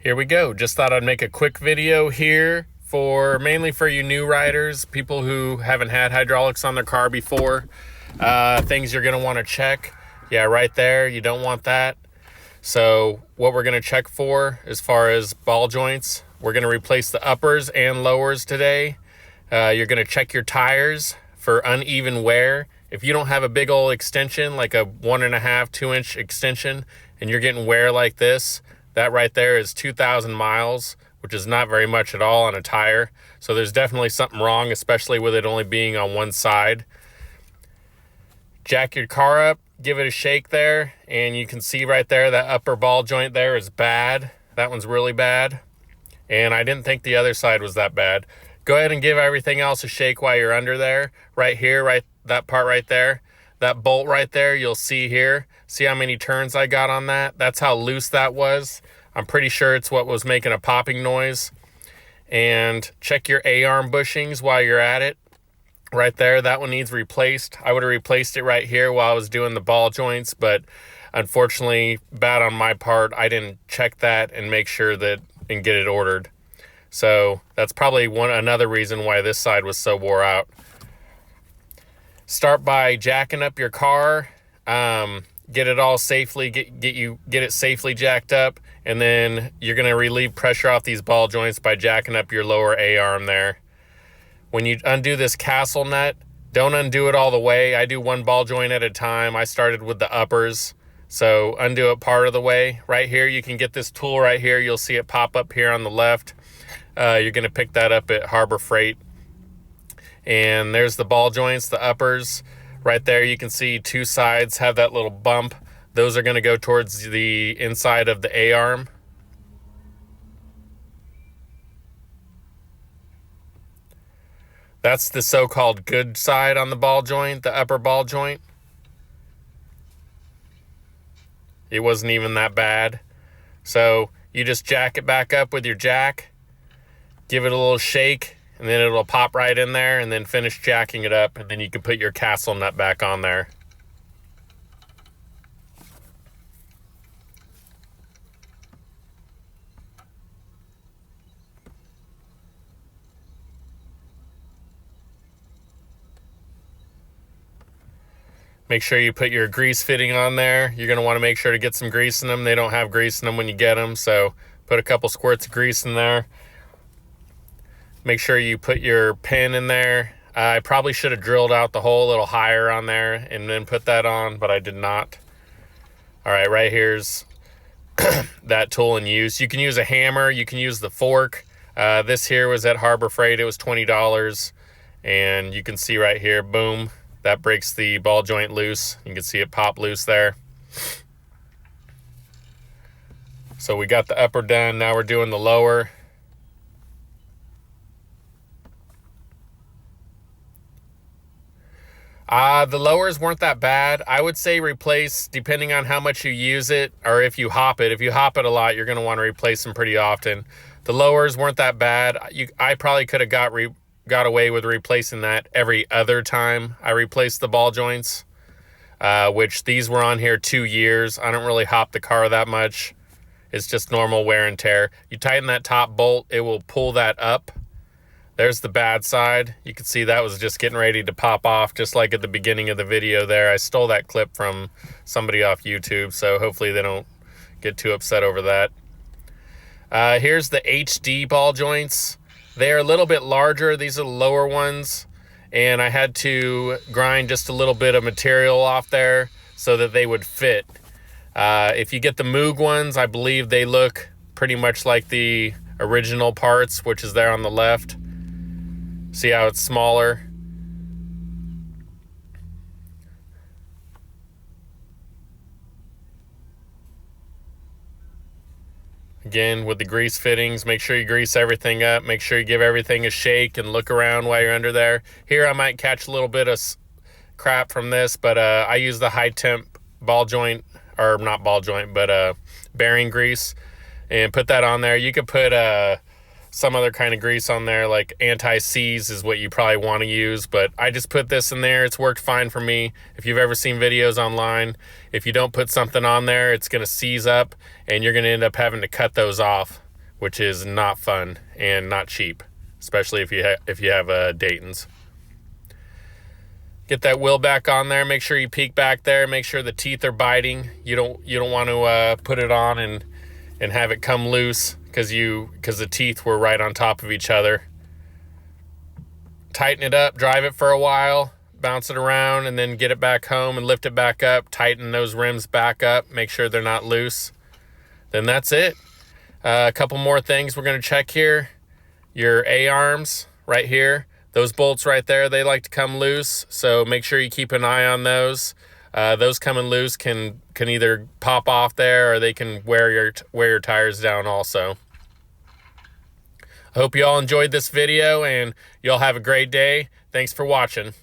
Here we go. Just thought I'd make a quick video here mainly for you new riders, people who haven't had hydraulics on their car before. Things you're going to want to check. Yeah, right there. You don't want that. So what we're going to check for as far as ball joints, we're going to replace the uppers and lowers today. You're going to check your tires for uneven wear. If you don't have a big old extension, like a 1.5, 2 inch extension, and you're getting wear like this, that right there is 2,000 miles, which is not very much at all on a tire. So there's definitely something wrong, especially with it only being on one side. Jack your car up, give it a shake there, and you can see right there that upper ball joint there is bad. That one's really bad. And I didn't think the other side was that bad. Go ahead and give everything else a shake while you're under there. Right here, right, that part right there. That bolt right there, you'll see here. See how many turns I got on that? That's how loose that was. I'm pretty sure it's what was making a popping noise. And check your A-arm bushings while you're at it. Right there, that one needs replaced. I would have replaced it right here while I was doing the ball joints, but unfortunately, bad on my part. I didn't check that and make sure that and get it ordered. So that's probably another reason why this side was so wore out. Start by jacking up your car. Get it all safely, get it safely jacked up, and then you're going to relieve pressure off these ball joints by jacking up your lower A-arm there. When you undo this castle nut, don't undo it all the way. I do one ball joint at a time. I started with the uppers, so undo it part of the way. Right here, you can get this tool right here. You'll see it pop up here on the left. You're going to pick that up at Harbor Freight. And there's the ball joints, the uppers. Right there, you can see two sides have that little bump. Those are going to go towards the inside of the A-arm. That's the so-called good side on the ball joint, the upper ball joint. It wasn't even that bad. So you just jack it back up with your jack, give it a little shake, and then it'll pop right in there, and then finish jacking it up, and then you can put your castle nut back on there. Make sure you put your grease fitting on there. You're going to want to make sure to get some grease in them. They don't have grease in them when you get them, so put a couple squirts of grease in there. Make sure you put your pin in there. I probably should have drilled out the hole a little higher on there and then put that on, but I did not. All right, right here's that tool in use. You can use a hammer. You can use the fork. This here was at Harbor Freight. It was $20. And you can see right here, boom, that breaks the ball joint loose. You can see it pop loose there. So we got the upper done. Now we're doing the lower. The lowers weren't that bad. I would say replace, depending on how much you use it, or if you hop it. If you hop it a lot, you're going to want to replace them pretty often. The lowers weren't that bad. I probably could have got away with replacing that every other time I replaced the ball joints, which these were on here 2 years. I don't really hop the car that much. It's just normal wear and tear. You tighten that top bolt, it will pull that up. There's the bad side. You can see that was just getting ready to pop off, just like at the beginning of the video there. I stole that clip from somebody off YouTube, so hopefully they don't get too upset over that. Here's the HD ball joints. They're a little bit larger. These are the lower ones, and I had to grind just a little bit of material off there so that they would fit. If you get the Moog ones, I believe they look pretty much like the original parts, which is there on the left. See how it's smaller? Again, with the grease fittings, make sure you grease everything up. Make sure you give everything a shake and look around while you're under there. Here I might catch a little bit of crap from this, but I use the high temp ball joint, or not ball joint, but bearing grease, and put that on there. You could put some other kind of grease on there, like anti-seize is what you probably want to use, but I just put this in there. It's worked fine for me. If you've ever seen videos online, if you don't put something on there, it's going to seize up and you're going to end up having to cut those off. which is not fun and not cheap, especially if you have Dayton's. Get that wheel back on there. Make sure you peek back there. Make sure the teeth are biting. You don't want to put it on and have it come loose because the teeth were right on top of each other. Tighten it up, drive it for a while, bounce it around, and then get it back home and lift it back up. Tighten those rims back up. Make sure they're not loose. Then that's it. A couple more things we're going to check here. Your A-arms right here. Those bolts right there, they like to come loose, so make sure you keep an eye on those. Those coming loose can either pop off there or they can wear your tires down also. I hope you all enjoyed this video and you all have a great day. Thanks for watching.